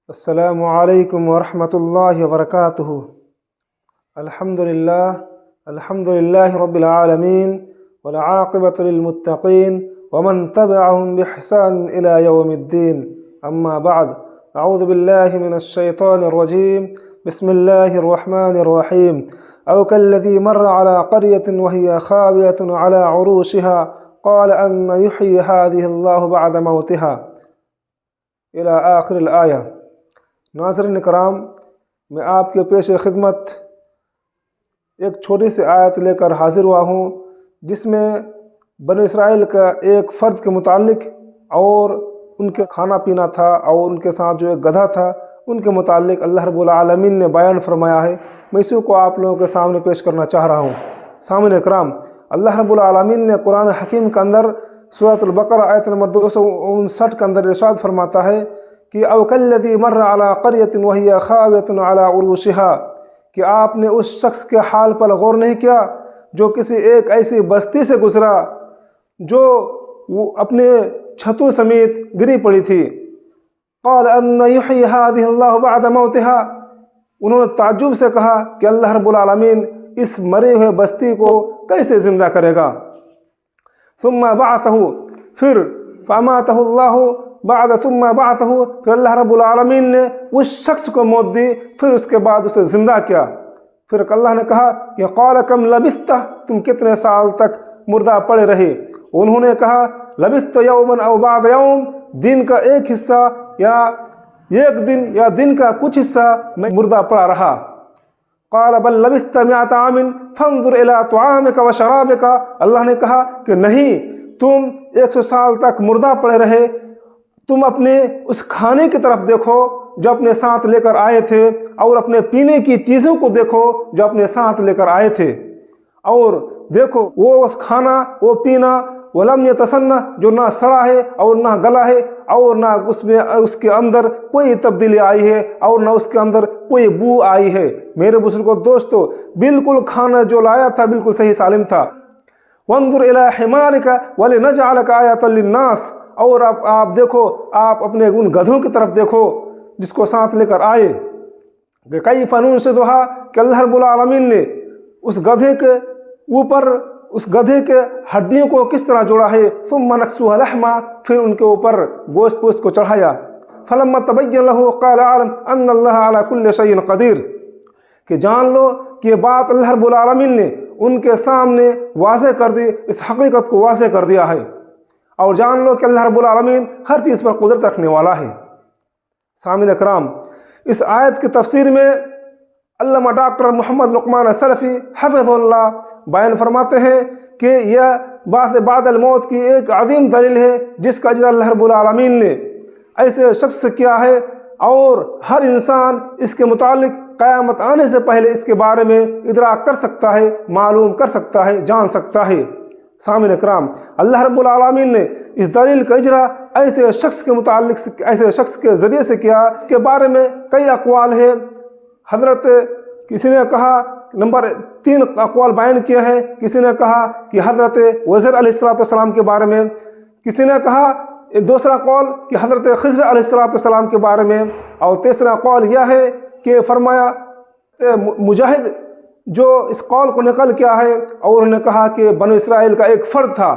السلام علیکم ورحمۃ اللہ وبرکاتہ۔ الحمد للہ رب العالمین والعاقبۃ للمتقین ومن تبعهم بإحسان إلى يوم الدین، اما بعد، اعوذ باللہ من الشیطان الرجیم، بسم اللہ الرحمن الرحیم۔ او كالذی مر على قرية وهي خاوية على عروشها قال أن يحيي هذه الله بعد موتها الى آخر الآیہ۔ ناظرین کرام، میں آپ کے پیش خدمت ایک چھوٹی سی آیت لے کر حاضر ہوا ہوں، جس میں بنی اسرائیل کا ایک فرد کے متعلق اور ان کے کھانا پینا تھا، اور ان کے ساتھ جو ایک گدھا تھا ان کے متعلق اللہ رب العالمین نے بیان فرمایا ہے۔ میں اسی کو آپ لوگوں کے سامنے پیش کرنا چاہ رہا ہوں۔ سامعین کرام، اللہ رب العالمین نے قرآن حکیم کے اندر سورۃ البقرہ آیت نمبر 259 کے اندر ارشاد فرماتا ہے کہ او کالذی مر علی قریۃ وہی خاویۃ علی عروشها، کہ آپ نے اس شخص کے حال پر غور نہیں کیا جو کسی ایک ایسی بستی سے گزرا جو وہ اپنے چھتوں سمیت گری پڑی تھی۔ قال ان یحیی هذه اللہ بعد موتها، انہوں نے تعجب سے کہا کہ اللہ رب العالمین اس مرے ہوئے بستی کو کیسے زندہ کرے گا۔ ثم بعثه، پھر فاماته اللہ بعد ثم بعثه، پھر اللہ رب العالمین نے اس شخص کو موت دی، پھر اس کے بعد اسے زندہ کیا۔ پھر اللہ نے کہا کہ قال کم لبثت، تم کتنے سال تک مردہ پڑے رہے۔ انہوں نے کہا لبثت یوما او بعض یوم، دن کا ایک حصہ یا ایک دن یا دن کا کچھ حصہ میں مردہ پڑا رہا۔ قال بل لبثت 100 عام فانظر الى طعامك وشرابك، اللہ نے کہا کہ نہیں، تم 100 سال تک مردہ پڑے رہے، تم اپنے اس کھانے کی طرف دیکھو جو اپنے ساتھ لے کر آئے تھے، اور اپنے پینے کی چیزوں کو دیکھو جو اپنے ساتھ لے کر آئے تھے، اور دیکھو وہ اس کھانا وہ پینا ولم یتسنہ، جو نہ سڑا ہے اور نہ گلا ہے، اور نہ اس کے اندر کوئی تبدیلی آئی ہے، اور نہ اس کے اندر کوئی بو آئی ہے۔ میرے بزرگوں دوستو، بالکل کھانا جو لایا تھا بالکل صحیح سالم تھا۔ وانظر الی حمارک ولنجعلک آیۃ للناس، اور آپ دیکھو، آپ اپنے ان گدھوں کی طرف دیکھو جس کو ساتھ لے کر آئے۔ کہ کیف ننشزھا، کہ اللہ رب العالمین نے اس گدھے کے اوپر اس گدھے کے ہڈیوں کو کس طرح جوڑا ہے۔ ثم نکسوھا لحما، پھر ان کے اوپر گوشت کو چڑھایا۔ فلما تبین لہ قال اعلم ان اللہ علی کل شیء قدیر، کہ جان لو کہ یہ بات اللہ رب العالمین نے ان کے سامنے واضح کر دی، اس حقیقت کو واضح کر دیا ہے، اور جان لو کہ اللہ رب العالمین ہر چیز پر قدرت رکھنے والا ہے۔ سامعین اکرام، اس آیت کی تفسیر میں علامہ ڈاکٹر محمد لقمان السلفی حفظہ اللہ بیان فرماتے ہیں کہ یہ بعث بعد الموت کی ایک عظیم دلیل ہے، جس کا اجرا اللہ رب العالمین نے ایسے شخص سے کیا ہے، اور ہر انسان اس کے متعلق قیامت آنے سے پہلے اس کے بارے میں ادراک کر سکتا ہے، معلوم کر سکتا ہے، جان سکتا ہے۔ سامعین اکرام، اللہ رب العالمین نے اس دلیل کا اجرا ایسے شخص کے متعلق ایسے شخص کے ذریعے سے کیا، اس کے بارے میں کئی اقوال ہیں۔ حضرت کسی نے کہا، نمبر 3 اقوال بیان کیا ہے، کسی نے کہا کہ حضرت وزیر علیہ السلام کے بارے میں، کسی نے کہا دوسرا قول کہ حضرت خضر علیہ السلام کے بارے میں، اور تیسرا قول یہ ہے کہ فرمایا مجاہد جو اس قول کو نقل کیا ہے، اور انہوں نے کہا کہ بنو اسرائیل کا ایک فرد تھا،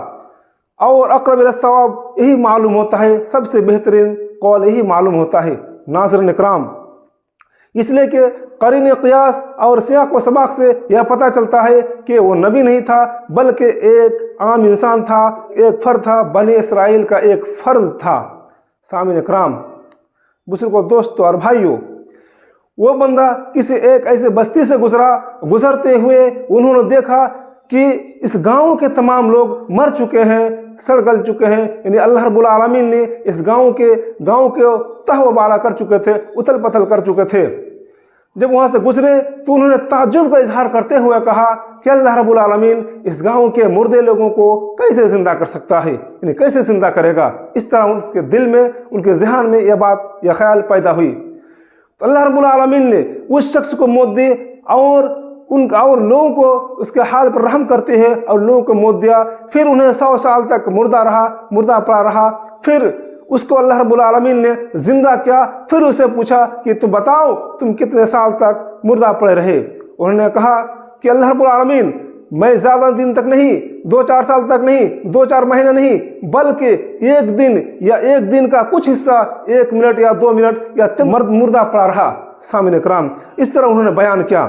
اور اقرب الی الصواب یہی معلوم ہوتا ہے، سب سے بہترین قول یہی معلوم ہوتا ہے۔ ناظرین اکرام، اس لیے کہ قرین قیاس اور سیاق و سباق سے یہ پتہ چلتا ہے کہ وہ نبی نہیں تھا، بلکہ ایک عام انسان تھا، ایک فرد تھا، بنی اسرائیل کا ایک فرد تھا۔ سامعین اکرام، بزرگوں دوستوں اور بھائیوں، وہ بندہ کسی ایک ایسے بستی سے گزرتے ہوئے انہوں نے دیکھا کہ اس گاؤں کے تمام لوگ مر چکے ہیں، سڑ گل چکے ہیں، یعنی اللہ رب العالمین نے اس گاؤں کے تہ و بالا کر چکے تھے، اتل پتل کر چکے تھے۔ جب وہاں سے گزرے تو انہوں نے تعجب کا اظہار کرتے ہوئے کہا کہ اللہ رب العالمین اس گاؤں کے مردے لوگوں کو کیسے زندہ کر سکتا ہے، یعنی کیسے زندہ کرے گا۔ اس طرح ان کے دل میں، ان کے ذہن میں یہ خیال پیدا ہوئی۔ تو اللہ رب العالمین نے اس شخص کو موت دی، اور لوگوں کو اس کے حال پر رحم کرتے ہیں، اور لوگوں کو موت دیا۔ پھر انہیں 100 سال تک مردہ پڑا رہا۔ پھر اس کو اللہ رب العالمین نے زندہ کیا، پھر اسے پوچھا کہ تم بتاؤ تم کتنے سال تک مردہ پڑے رہے؟ انہوں نے کہا کہ اللہ رب العالمین میں زیادہ دن تک نہیں، 2-4 سال تک نہیں، 2-4 مہینے نہیں، بلکہ ایک دن یا ایک دن کا کچھ حصہ 1 منٹ یا 2 منٹ یا چند مردہ پڑا رہا۔ سامعین کرام، اس طرح انہوں نے بیان کیا۔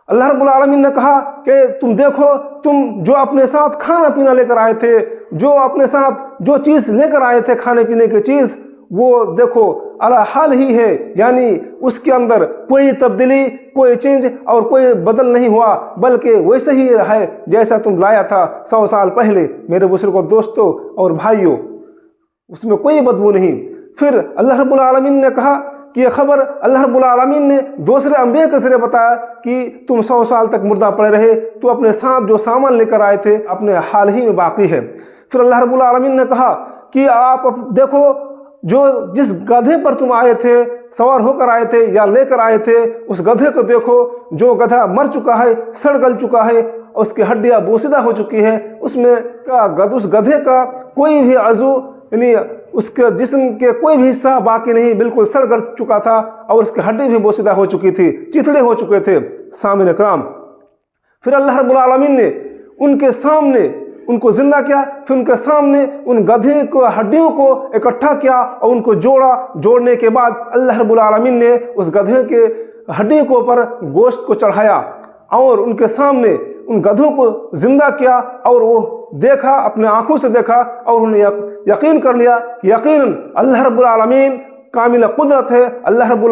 اللہ رب العالمین نے کہا کہ تم دیکھو، تم جو اپنے ساتھ کھانا پینا لے کر آئے تھے، جو اپنے ساتھ جو چیز لے کر آئے تھے کھانے پینے کی چیز، وہ دیکھو علی حال ہی ہے، یعنی اس کے اندر کوئی تبدیلی، کوئی چینج اور کوئی بدل نہیں ہوا، بلکہ ویسے ہی ہے جیسا تم لایا تھا 100 سال پہلے۔ میرے بزرگوں، دوستوں اور بھائیوں، اس میں کوئی بدبو نہیں۔ پھر اللہ رب العالمین نے کہا کہ یہ خبر اللہ رب العالمین نے دوسرے انبیاء کے ذریعے بتایا کہ تم 100 سال تک مردہ پڑے رہے، تو اپنے ساتھ جو سامان لے کر آئے تھے اپنے حال ہی میں باقی ہے۔ پھر اللہ رب العالمین نے کہا کہ آپ دیکھو، جس گدھے پر تم آئے تھے، سوار ہو کر آئے تھے یا لے کر آئے تھے، اس گدھے کو دیکھو، جو گدھا مر چکا ہے، سڑ گل چکا ہے، اس کی ہڈیاں بوسیدہ ہو چکی ہے، اس گدھے کا کوئی بھی عضو، یعنی اس کے جسم کے کوئی بھی حصہ باقی نہیں، بالکل سڑ گل چکا تھا، اور اس کی ہڈی بھی بوسیدہ ہو چکی تھی، چتڑے ہو چکے تھے۔ سامعین کرام، پھر اللہ رب العالمین نے ان کے سامنے ان کو زندہ کیا، پھر ان کے سامنے ان گدھے کو ہڈیوں کو اکٹھا کیا اور ان کو جوڑنے کے بعد اللہ رب العالمین نے اس گدھے کے ہڈی کے اوپر گوشت کو چڑھایا اور ان کے سامنے ان گدھوں کو زندہ کیا، اور وہ دیکھا، اپنے آنکھوں سے دیکھا، اور انہوں نے یقین کر لیا کہ یقیناً اللہ رب العالمین کامل قدرت ہے، اللہ رب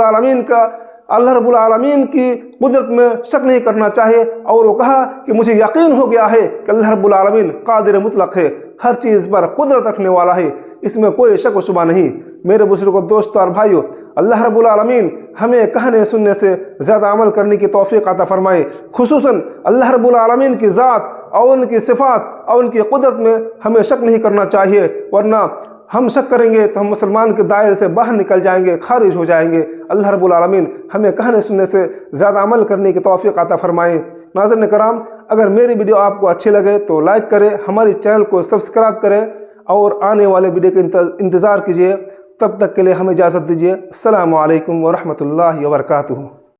العالمین کی قدرت میں شک نہیں کرنا چاہیے۔ اور وہ کہا کہ مجھے یقین ہو گیا ہے کہ اللہ رب العالمین قادر مطلق ہے، ہر چیز پر قدرت رکھنے والا ہے، اس میں کوئی شک و شبہ نہیں۔ میرے بزرگوں، دوستوں اور بھائیوں، اللہ رب العالمین ہمیں کہنے سننے سے زیادہ عمل کرنے کی توفیق عطا فرمائے۔ خصوصاً اللہ رب العالمین کی ذات اور ان کی صفات اور ان کی قدرت میں ہمیں شک نہیں کرنا چاہیے، ورنہ ہم شک کریں گے تو ہم مسلمان کے دائرے سے باہر نکل جائیں گے، خارج ہو جائیں گے۔ اللہ رب العالمین ہمیں کہنے سننے سے زیادہ عمل کرنے کی توفیق عطا فرمائے۔ ناظرین کرام، اگر میری ویڈیو آپ کو اچھی لگے تو لائک کریں، ہماری چینل کو سبسکرائب کریں اور آنے والے ویڈیو کا انتظار کیجیے۔ تب تک کے لیے ہمیں اجازت دیجیے۔ السلام علیکم ورحمۃ اللہ وبرکاتہ۔